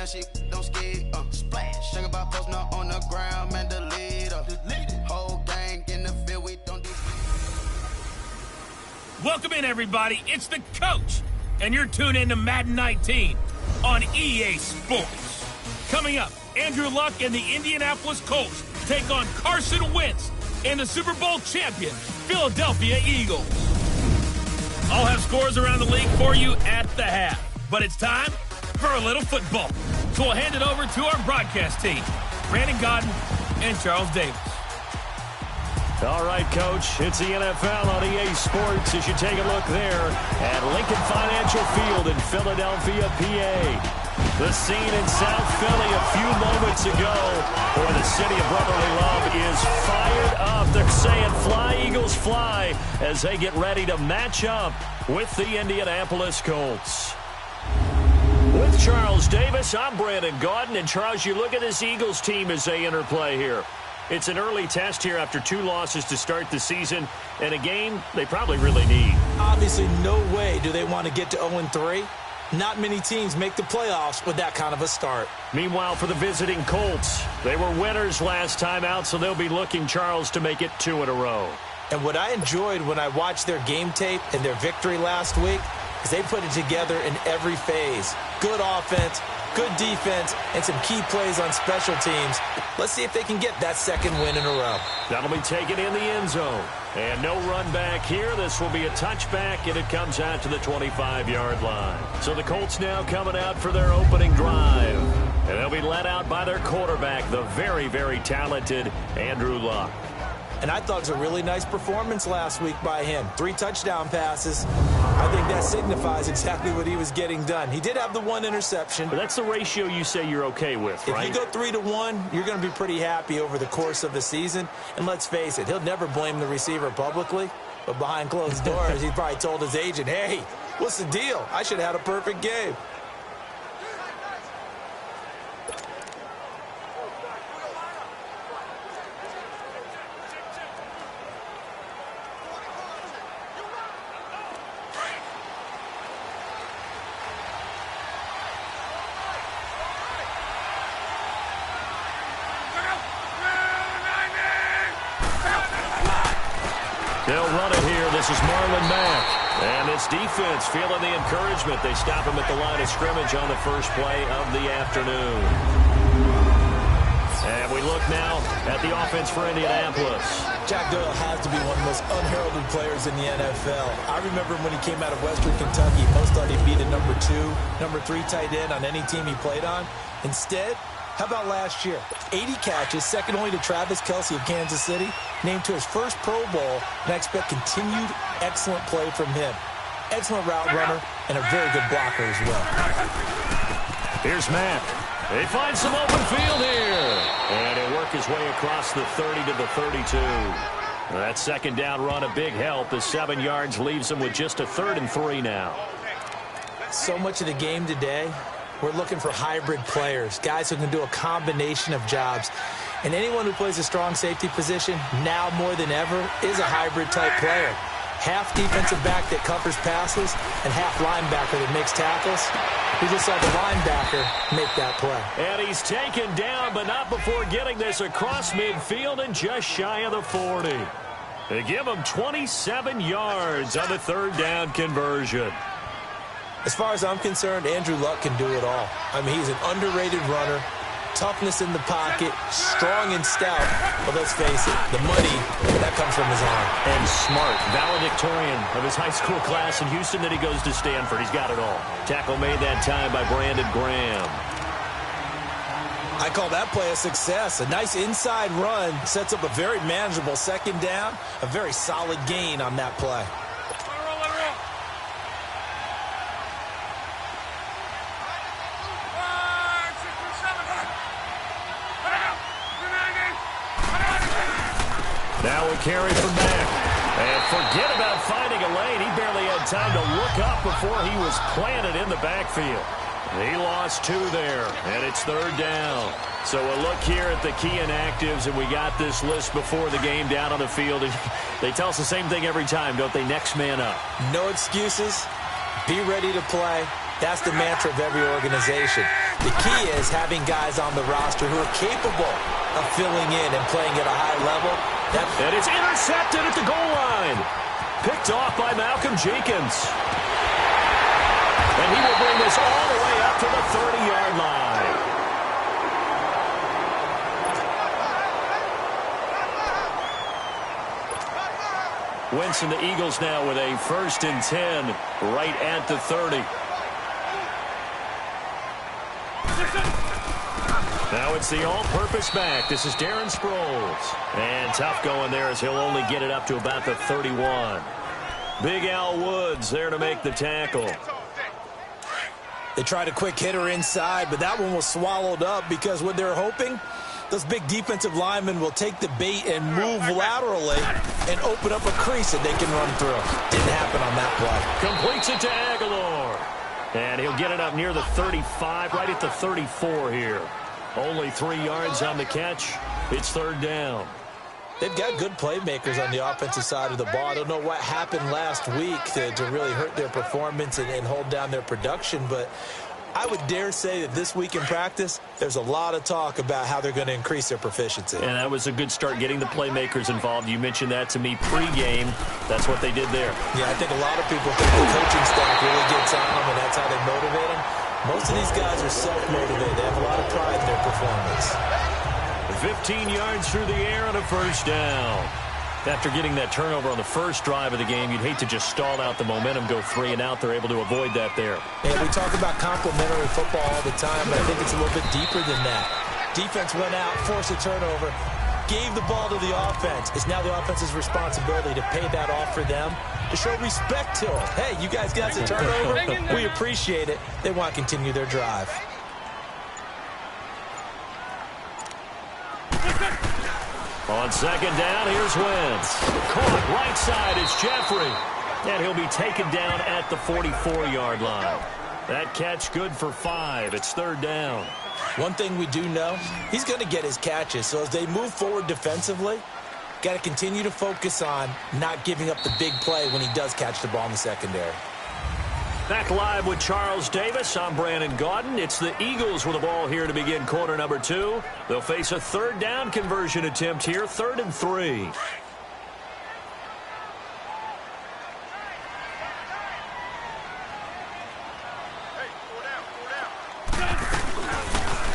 she don't ski, splash. Think about posting up on the ground, man, delete her. Whole gang in the field, we don't do. Welcome in, everybody. It's the coach, and you're tuned in to Madden 19 on EA Sports. Coming up, Andrew Luck and the Indianapolis Colts take on Carson Wentz and the Super Bowl champion, Philadelphia Eagles. I'll have scores around the league for you at the half. But it's time for a little football. So we'll hand it over to our broadcast team, Brandon Godden and Charles Davis. All right, Coach, it's the NFL on EA Sports as you take a look there at Lincoln Financial Field in Philadelphia, PA. The scene in South Philly a few moments ago where the city of brotherly love is fired up. They're saying fly, Eagles, fly as they get ready to match up with the Indianapolis Colts. With Charles Davis, I'm Brandon Godden. And, Charles, you look at this Eagles team as they interplay here. It's an early test here after 2 losses to start the season, and a game they probably really need. Obviously, no way do they want to get to 0-3. Not many teams make the playoffs with that kind of a start. Meanwhile, for the visiting Colts, they were winners last time out, so they'll be looking, Charles, to make it 2 in a row. And what I enjoyed when I watched their game tape and their victory last week is they put it together in every phase. Good offense, good defense, and some key plays on special teams. Let's see if they can get that second win in a row. That'll be taken in the end zone. And no run back here. This will be a touchback, and it comes out to the 25-yard line. So the Colts now coming out for their opening drive. And they'll be led out by their quarterback, the very, very talented Andrew Luck. And I thought it was a really nice performance last week by him. 3 touchdown passes. I think that signifies exactly what he was getting done. He did have the 1 interception. But that's the ratio you say you're okay with, right? If you go 3-1, you're going to be pretty happy over the course of the season. And let's face it, he'll never blame the receiver publicly. But behind closed doors, he probably told his agent, hey, what's the deal? I should have had a perfect game. They'll run it here. This is Marlon Mack. And this defense feeling the encouragement. They stop him at the line of scrimmage on the first play of the afternoon. And we look now at the offense for Indianapolis. Jack Doyle has to be one of the most unheralded players in the NFL. I remember when he came out of Western Kentucky, most thought he'd be the number 2, number 3 tight end on any team he played on. Instead, how about last year? 80 catches, second only to Travis Kelce of Kansas City, named to his first Pro Bowl, and I expect continued excellent play from him. Excellent route runner and a very good blocker as well. Here's Mack. They find some open field here. And he'll work his way across the 30 to the 32. That second down run, a big help. The 7 yards leaves him with just a 3rd and 3 now. So much of the game today, we're looking for hybrid players, guys who can do a combination of jobs. And anyone who plays a strong safety position, now more than ever, is a hybrid-type player. Half defensive back that covers passes and half linebacker that makes tackles. We just saw the linebacker make that play. And he's taken down, but not before getting this across midfield and just shy of the 40. They give him 27 yards on the 3rd down conversion. As far as I'm concerned, Andrew Luck can do it all. I mean, he's an underrated runner, toughness in the pocket, strong and stout. But let's face it, the money, that comes from his arm. And smart, valedictorian of his high school class in Houston, then he goes to Stanford. He's got it all. Tackle made that time by Brandon Graham. I call that play a success. A nice inside run sets up a very manageable second down, a very solid gain on that play. Now a carry from Mack. And forget about finding a lane. He barely had time to look up before he was planted in the backfield. He lost 2 there, and it's 3rd down. So a look here at the key inactives, and we got this list before the game down on the field. And they tell us the same thing every time, don't they? Next man up. No excuses. Be ready to play. That's the mantra of every organization. The key is having guys on the roster who are capable of filling in and playing at a high level. And it's intercepted at the goal line. Picked off by Malcolm Jenkins. And he will bring this all the way up to the 30-yard line. Wentz and the Eagles now with a 1st and 10 right at the 30. Now it's the all-purpose back. This is Darren Sproles. And tough going there as he'll only get it up to about the 31. Big Al Woods there to make the tackle. They tried a quick hitter inside, but that one was swallowed up because what they're hoping, those big defensive linemen will take the bait and move laterally and open up a crease that they can run through. Didn't happen on that play. Completes it to Aguilar. And he'll get it up near the 35, right at the 34 here. Only 3 yards on the catch. It's 3rd down. They've got good playmakers on the offensive side of the ball. I don't know what happened last week to really hurt their performance and hold down their production, but I would dare say that this week in practice, there's a lot of talk about how they're going to increase their proficiency. And that was a good start getting the playmakers involved. You mentioned that to me pregame. That's what they did there. Yeah, I think a lot of people think the coaching staff really gets on them, and that's how they motivate them. Most of these guys are self-motivated. They have a lot of pride in their performance. 15 yards through the air and a 1st down. After getting that turnover on the first drive of the game, you'd hate to just stall out the momentum, go 3 and out. They're able to avoid that there. And we talk about complementary football all the time, but I think it's a little bit deeper than that. Defense went out, forced a turnover, gave the ball to the offense. It's now the offense's responsibility to pay that off for them, to show respect to them. Hey, you guys got the turnover. We appreciate it. They want to continue their drive. On 2nd down, here's Wentz. Caught right side is Jeffrey. And he'll be taken down at the 44-yard line. That catch good for 5. It's 3rd down. One thing we do know, he's going to get his catches. So as they move forward defensively, got to continue to focus on not giving up the big play when he does catch the ball in the secondary. Back live with Charles Davis. I'm Brandon Gaudin. It's the Eagles with the ball here to begin quarter number 2. They'll face a 3rd down conversion attempt here, 3rd and 3.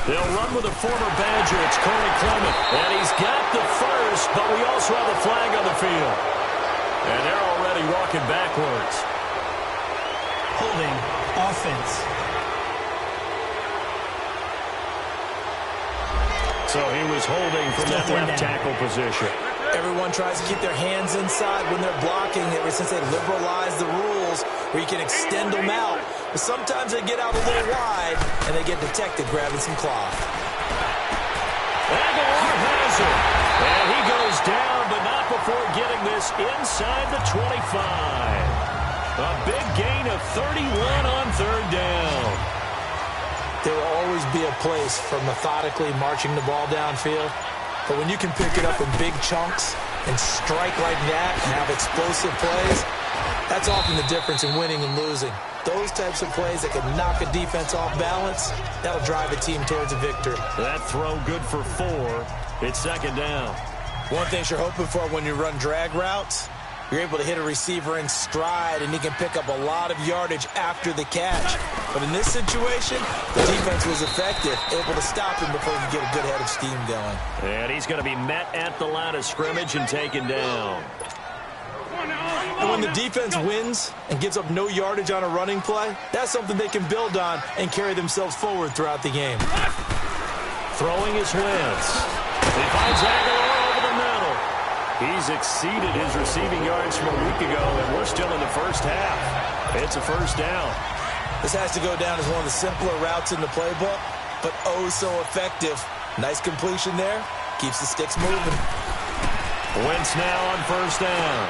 They'll run with a former Badger. It's Corey Clement. And he's got the 1st, but we also have a flag on the field. And they're already walking backwards. Holding offense. So he was holding from that left tackle position. Everyone tries to keep their hands inside when they're blocking ever since they liberalized the rules where you can extend them out. But sometimes they get out a little wide and they get detected grabbing some cloth. Aguilar has it. And he goes down, but not before getting this inside the 25. A big gain of 31 on 3rd down. There will always be a place for methodically marching the ball downfield. But when you can pick it up in big chunks and strike like that and have explosive plays, that's often the difference in winning and losing. Those types of plays that can knock a defense off balance, that'll drive a team towards a victory. That throw good for 4. It's 2nd down. One thing you're hoping for when you run drag routes, you're able to hit a receiver in stride, and he can pick up a lot of yardage after the catch. But in this situation, the defense was effective, able to stop him before he could get a good head of steam going. And he's going to be met at the line of scrimmage and taken down. And when the defense wins and gives up no yardage on a running play, that's something they can build on and carry themselves forward throughout the game. Throwing his Wentz. He finds Aguilar over the middle. He's exceeded his receiving yards from a week ago, and we're still in the first half. It's a 1st down. This has to go down as one of the simpler routes in the playbook, but oh so effective. Nice completion there. Keeps the sticks moving. Wentz now on 1st down.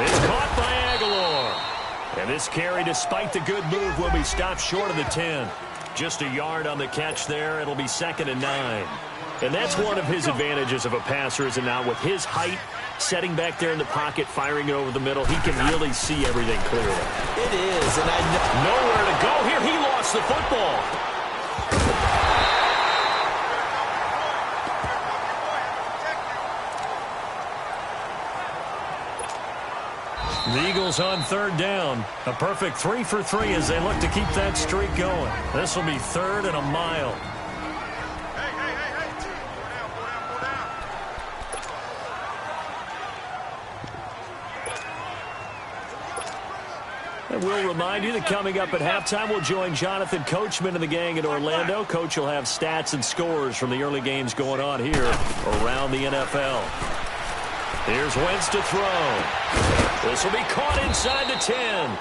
It's caught by Aguilar. And this carry, despite the good move, will be stopped short of the 10. Just a yard on the catch there. It'll be 2nd and 9. And that's one of his advantages of a passer, is it not? With his height, setting back there in the pocket, firing it over the middle, he can really see everything clearly. It is, and I know nowhere to go here. He lost the football. The Eagles on third down. A perfect 3 for 3 as they look to keep that streak going. This will be third and a mile. And we'll remind you that coming up at halftime, we'll join Jonathan Coachman and the gang in Orlando. Coach will have stats and scores from the early games going on here around the NFL. Here's Wentz to throw. This will be caught inside the 10.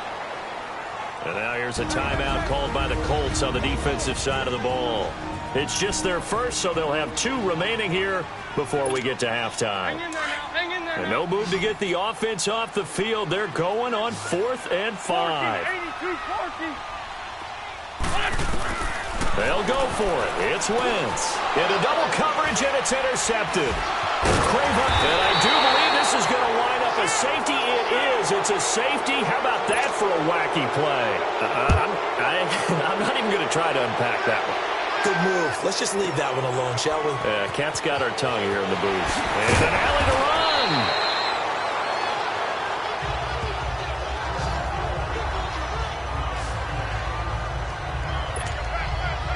And now here's a timeout called by the Colts on the defensive side of the ball. It's just their first, so they'll have 2 remaining here before we get to halftime. And no move to get the offense off the field. They're going on 4th and 5. They'll go for it. It's Wentz. Into double coverage, and it's intercepted. And I do believe this is going to wind up a safety. It is. It's a safety. How about that for a wacky play? I'm not even going to try to unpack that one. Good move. Let's just leave that one alone, shall we? Cat's got our tongue here in the booth. And an alley to run.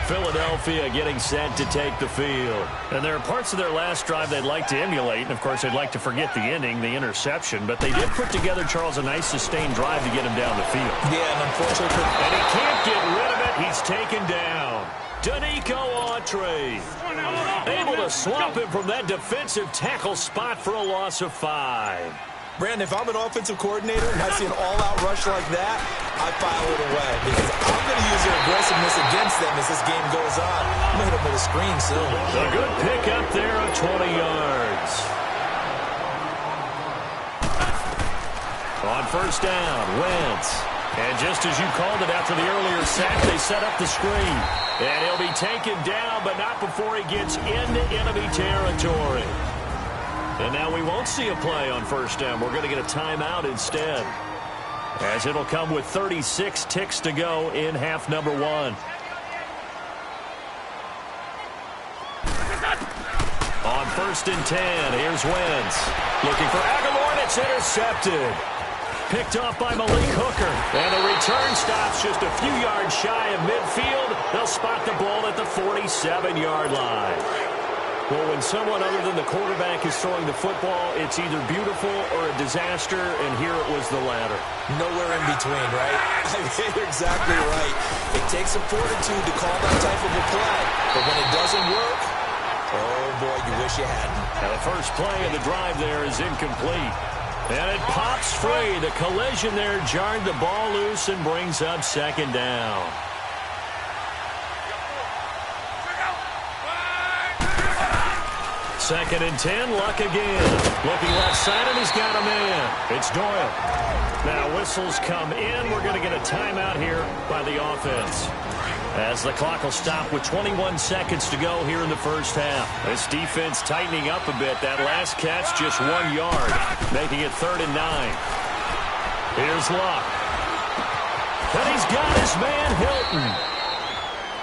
Philadelphia getting set to take the field. And there are parts of their last drive they'd like to emulate. And, of course, they'd like to forget the ending, the interception. But they did put together, Charles, a nice sustained drive to get him down the field. Yeah, and unfortunately... And he can't get rid of it. He's taken down. Danico Autry able to swamp him from that defensive tackle spot for a loss of 5. Brandon, if I'm an offensive coordinator and I see an all-out rush like that, I file it away because I'm going to use their aggressiveness against them as this game goes on. I'm going to hit them with a screen soon. A good pick up there of 20 yards. On first down, Wentz. And just as you called it after the earlier sack, they set up the screen. And he'll be taken down, but not before he gets into enemy territory. And now we won't see a play on first down. We're going to get a timeout instead, as it'll come with 36 ticks to go in half number 1. On first and 10, here's Wentz. Looking for Aguilar, and it's intercepted. Picked off by Malik Hooker. And the return stops just a few yards shy of midfield. They'll spot the ball at the 47-yard line. Well, when someone other than the quarterback is throwing the football, it's either beautiful or a disaster, and here it was the latter. Nowhere in between, right? I mean, you're exactly right. It takes some fortitude to call that type of a play, but when it doesn't work, oh boy, you wish you hadn't. Now the first play of the drive there is incomplete. And it pops free. The collision there jarred the ball loose and brings up second down. Second and 10, Luck again. Looking left side, and he's got a man. It's Doyle. Now whistles come in. We're going to get a timeout here by the offense, as the clock will stop with 21 seconds to go here in the first half. This defense tightening up a bit. That last catch just 1 yard, making it 3rd and 9. Here's Luck. And he's got his man Hilton.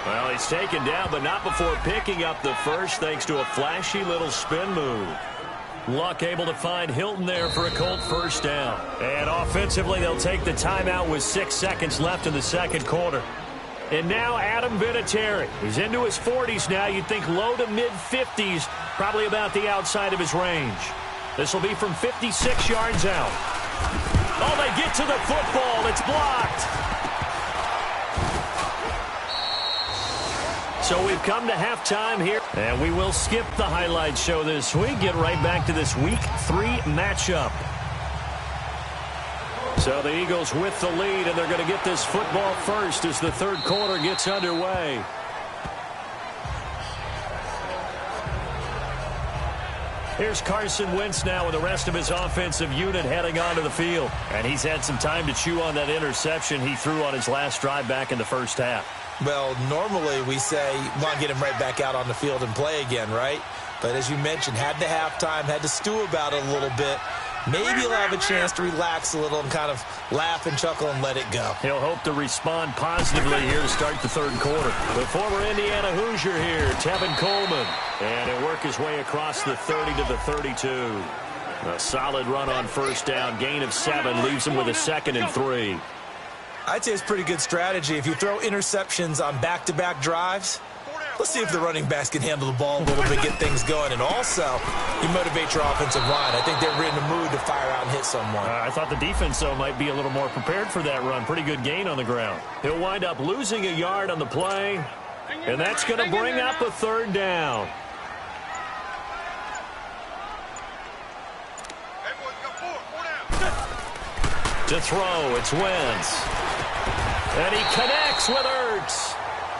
Well, he's taken down, but not before picking up the first, thanks to a flashy little spin move. Luck able to find Hilton there for a Colt first down. And offensively, they'll take the timeout with 6 seconds left in the second quarter. And now Adam Vinatieri. He's into his 40s now. You'd think low to mid-50s, probably about the outside of his range. This will be from 56 yards out. Oh, they get to the football. It's blocked. So we've come to halftime here, and we will skip the highlight show this week. Get right back to this Week 3 matchup. So the Eagles with the lead, and they're going to get this football first as the third quarter gets underway. Here's Carson Wentz now with the rest of his offensive unit heading onto the field. And he's had some time to chew on that interception he threw on his last drive back in the first half. Well, normally we say, come on, get him right back out on the field and play again, right? But as you mentioned, had to halftime, had to stew about it a little bit. Maybe he'll have a chance to relax a little and kind of laugh and chuckle and let it go. He'll hope to respond positively here to start the third quarter. The former Indiana Hoosier here, Tevin Coleman. And he'll work his way across the 30 to the 32. A solid run on first down. Gain of 7 leaves him with a 2nd and 3. I'd say it's pretty good strategy. If you throw interceptions on back-to-back drives, let's see if the running backs can handle the ball a little bit, get things going. And also, you motivate your offensive line. I think they're in the mood to fire out and hit someone. I thought the defense, though, might be a little more prepared for that run. Pretty good gain on the ground. He'll wind up losing a yard on the play, and that's going to bring up a 3rd down. To throw, it's Wentz. And he connects with Ertz.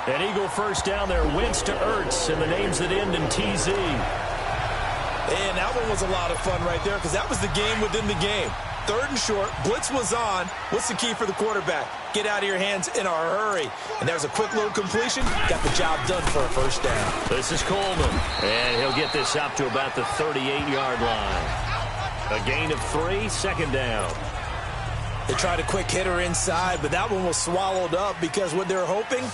An Eagle first down there, Wentz to Ertz, and the names that end in TZ. And that one was a lot of fun right there because that was the game within the game. 3rd and short, blitz was on. What's the key for the quarterback? Get out of your hands in a hurry. And there's a quick little completion. Got the job done for a first down. This is Coleman, and he'll get this up to about the 38-yard line. A gain of 3, 2nd down. They tried a quick hitter inside, but that one was swallowed up because what they're hoping,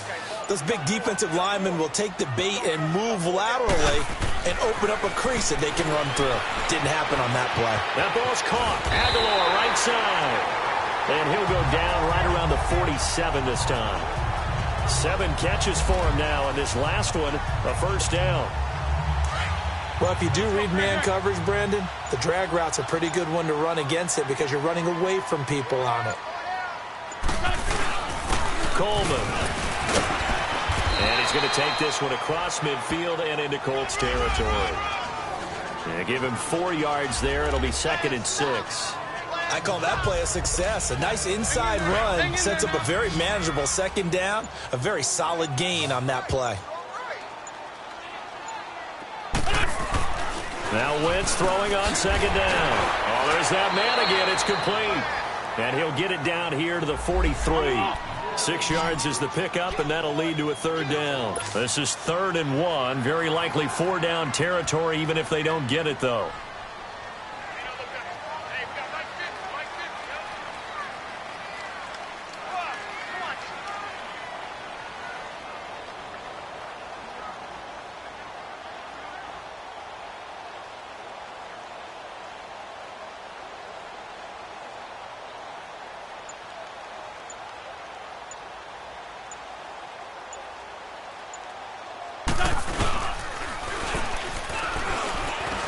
those big defensive linemen will take the bait and move laterally and open up a crease that they can run through. Didn't happen on that play. That ball's caught. Aguilar right side. And he'll go down right around the 47 this time. 7 catches for him now, and this last one, a first down. Well, if you do read man coverage, Brandon, the drag route's a pretty good one to run against it because you're running away from people on it. Coleman. And he's going to take this one across midfield and into Colts territory. Yeah, give him 4 yards there. It'll be 2nd and 6. I call that play a success. A nice inside run sets up a very manageable 2nd down. A very solid gain on that play. Now Wentz throwing on 2nd down. Oh, there's that man again. It's complete. And he'll get it down here to the 43. 6 yards is the pickup, and that'll lead to a 3rd down. This is 3rd and 1. Very likely 4-down territory, even if they don't get it, though.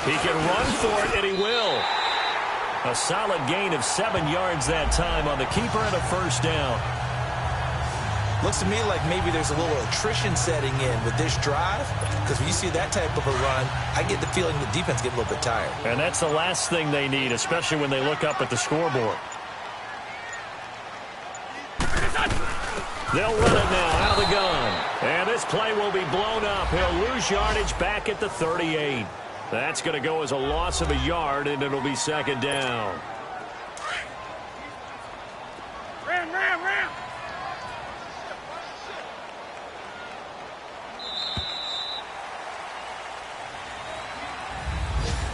He can run for it, and he will. A solid gain of 7 yards that time on the keeper and a first down. Looks to me like maybe there's a little attrition setting in with this drive, because when you see that type of a run, I get the feeling the defense get a little bit tired. And that's the last thing they need, especially when they look up at the scoreboard. They'll run it now out of the gun. And this play will be blown up. He'll lose yardage back at the 38. That's going to go as a loss of a yard, and it'll be 2nd down. Ram.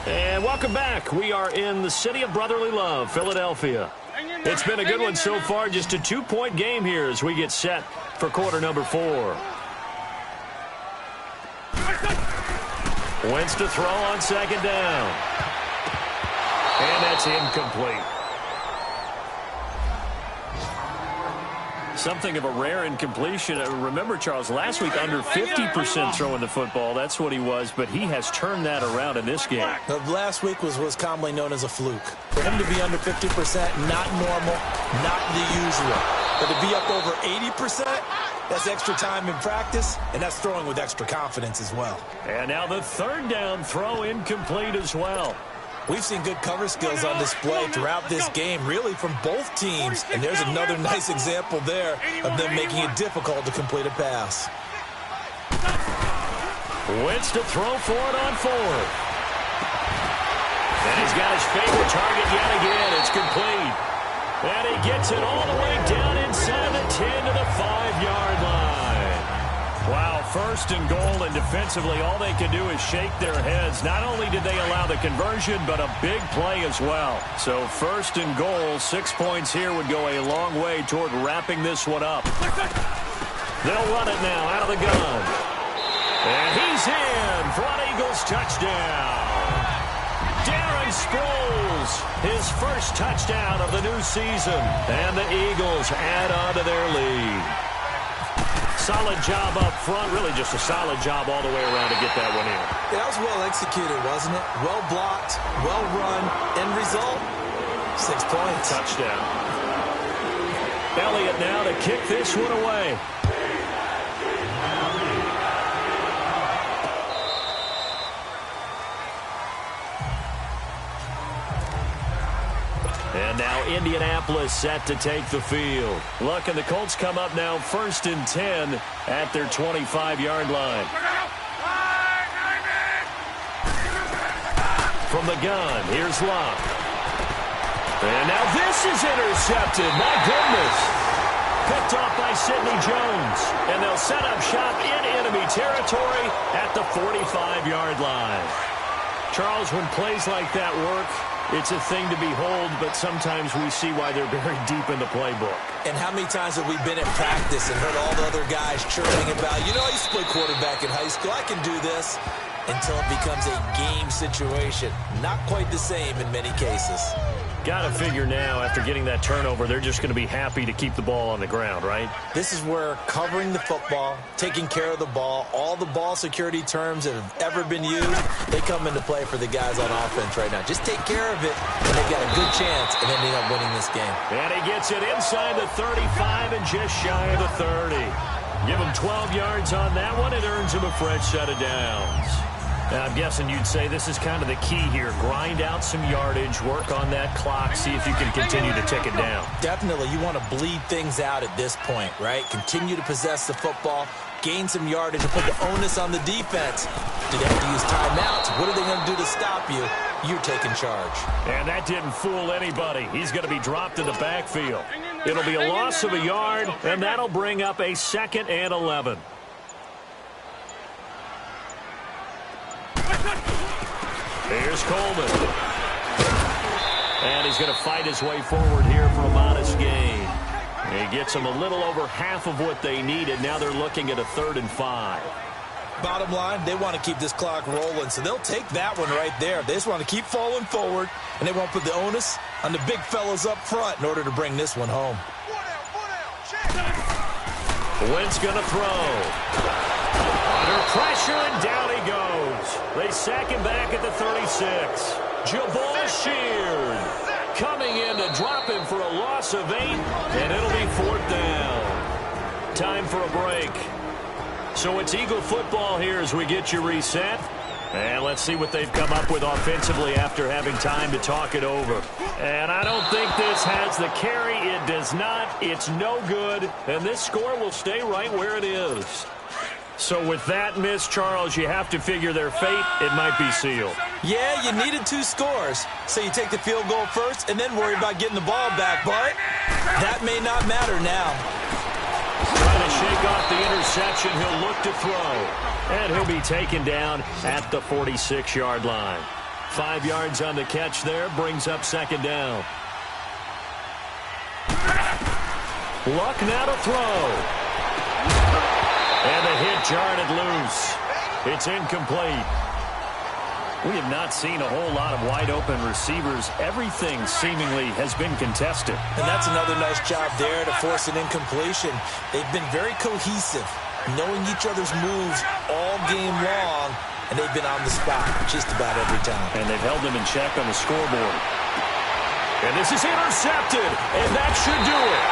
And welcome back. We are in the city of brotherly love, Philadelphia. It's been a good one so far. Just a 2-point game here as we get set for quarter number 4. Wentz to throw on 2nd down. And that's incomplete. Something of a rare incompletion. Remember, Charles, last week under 50% throwing the football. That's what he was, but he has turned that around in this game. Last week was commonly known as a fluke. For him to be under 50%, not normal, not the usual. But to be up over 80%, that's extra time in practice, and that's throwing with extra confidence as well. And now the 3rd down throw incomplete as well. We've seen good cover skills on display throughout this game, really from both teams. And there's another nice example there of them making it difficult to complete a pass. Wentz to throw for it on 4th. And he's got his favorite target yet again. It's complete. And he gets it all the way down inside the 10 to the 5-yard line. Wow, 1st and goal, and defensively all they can do is shake their heads. Not only did they allow the conversion, but a big play as well. So 1st and goal, 6 points here would go a long way toward wrapping this one up. They'll run it now out of the gun. And he's in for an Eagles touchdown. Darren Sproles, his first touchdown of the new season. And the Eagles add on to their lead. Solid job up front. Really just a solid job all the way around to get that one in. That was well executed, wasn't it? Well blocked, well run. End result, 6 points. Touchdown. Elliott now to kick this one away. And now Indianapolis set to take the field. Look, and the Colts come up now 1st and 10 at their 25-yard line. From the gun, here's Luck. And now this is intercepted. My goodness. Picked off by Sidney Jones. And they'll set up shop in enemy territory at the 45-yard line. Charles, when plays like that work, it's a thing to behold, but sometimes we see why they're very deep in the playbook. And how many times have we been at practice and heard all the other guys chirping about, you know, I used to play quarterback in high school, I can do this, until it becomes a game situation. Not quite the same in many cases. Got to figure now, after getting that turnover, they're just going to be happy to keep the ball on the ground, right? This is where covering the football, taking care of the ball, all the ball security terms that have ever been used, they come into play for the guys on offense right now. Just take care of it, and they've got a good chance of ending up winning this game. And he gets it inside the 35 and just shy of the 30. Give him 12 yards on that one. It earns him a fresh set of downs. Now, I'm guessing you'd say this is kind of the key here. Grind out some yardage, work on that clock, see if you can continue to tick it down. Definitely. You want to bleed things out at this point, right? Continue to possess the football, gain some yardage, and put the onus on the defense. Do they have to use timeouts? What are they going to do to stop you? You're taking charge. And that didn't fool anybody. He's going to be dropped in the backfield. It'll be a loss of a yard, and that'll bring up a 2nd and 11. Here's Coleman. And he's going to fight his way forward here for a modest gain. He gets them a little over half of what they needed. Now they're looking at a 3rd and 5. Bottom line, they want to keep this clock rolling, so they'll take that one right there. They just want to keep falling forward, and they won't put the onus on the big fellas up front in order to bring this one home. Wentz going to throw. Under pressure, and down he goes. They sack him back at the 36. Jabal Sheard coming in to drop him for a loss of 8, and it'll be 4th down. Time for a break. So it's Eagle football here as we get you reset. And let's see what they've come up with offensively after having time to talk it over. And I don't think this has the carry. It does not. It's no good. And this score will stay right where it is. So with that miss, Charles, you have to figure their fate. It might be sealed. Yeah, you needed 2 scores. So you take the field goal first and then worry about getting the ball back. But that may not matter now. Trying to shake off the interception. He'll look to throw. And he'll be taken down at the 46-yard line. 5 yards on the catch there. Brings up 2nd down. Luck now to throw. And the hit jarred it loose. It's incomplete. We have not seen a whole lot of wide-open receivers. Everything seemingly has been contested. And that's another nice job there to force an incompletion. They've been very cohesive, knowing each other's moves all game long, and they've been on the spot just about every time. And they've held them in check on the scoreboard. And this is intercepted, and that should do it.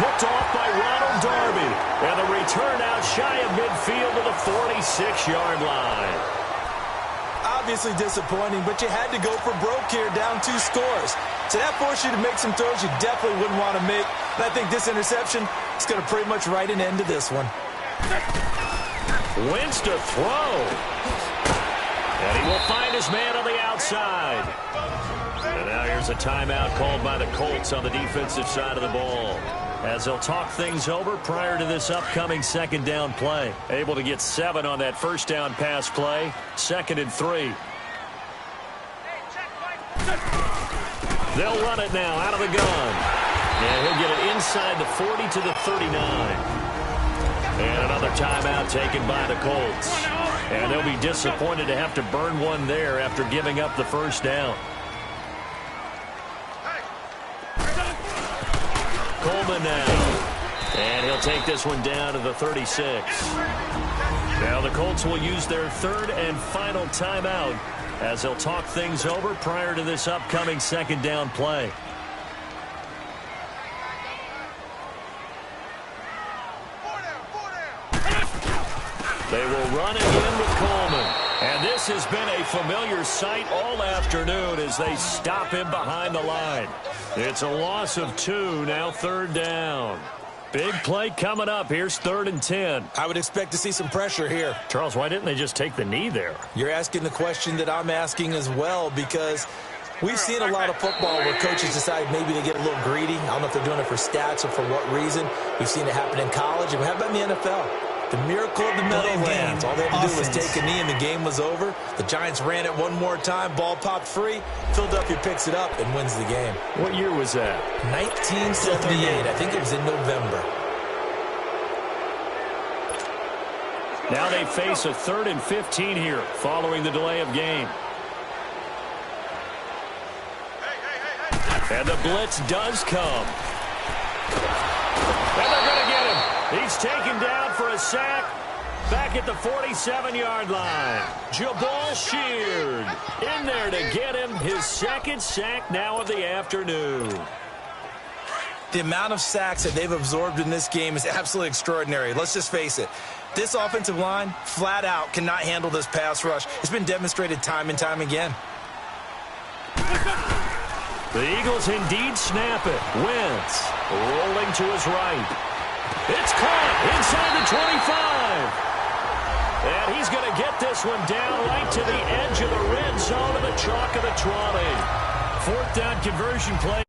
Picked off by Ronald Darby. And the return out shy of midfield to the 46-yard line. Obviously disappointing, but you had to go for broke here, down 2 scores. So that forced you to make some throws you definitely wouldn't want to make. And I think this interception is going to pretty much write an end to this one. Wentz to throw. And he will find his man on the outside. And now here's a timeout called by the Colts on the defensive side of the ball, as they'll talk things over prior to this upcoming 2nd down play. Able to get 7 on that 1st down pass play. 2nd and 3. They'll run it now out of the gun. And he'll get it inside the 40 to the 39. And another timeout taken by the Colts. And they'll be disappointed to have to burn one there after giving up the first down. Coleman now. And he'll take this one down to the 36. Now the Colts will use their third and final timeout as they'll talk things over prior to this upcoming second down play. They will run again with Coleman. And this has been a familiar sight all afternoon as they stop him behind the line. It's a loss of 2, now third down. Big play coming up. Here's 3rd and 10. I would expect to see some pressure here. Charles, why didn't they just take the knee there? You're asking the question that I'm asking as well, because we've seen a lot of football where coaches decide maybe to get a little greedy. I don't know if they're doing it for stats or for what reason. We've seen it happen in college, and we have it in the NFL. The miracle of the Meadowlands. All they had to do was take a knee and the game was over. The Giants ran it one more time. Ball popped free. Philadelphia picks it up and wins the game. What year was that? 1978. I think it was in November. Now they face a 3rd and 15 here following the delay of game. And the blitz does come. And they're going to get him. He's taken down for a sack back at the 47-yard line. Jabal Sheard in there to get him his second sack now of the afternoon. The amount of sacks that they've absorbed in this game is absolutely extraordinary. Let's just face it. This offensive line, flat out, cannot handle this pass rush. It's been demonstrated time and time again. The Eagles indeed snap it. Wentz rolling to his right. It's caught inside the 25. And he's going to get this one down right to the edge of the red zone of the chalk of the 20. 4th down conversion play.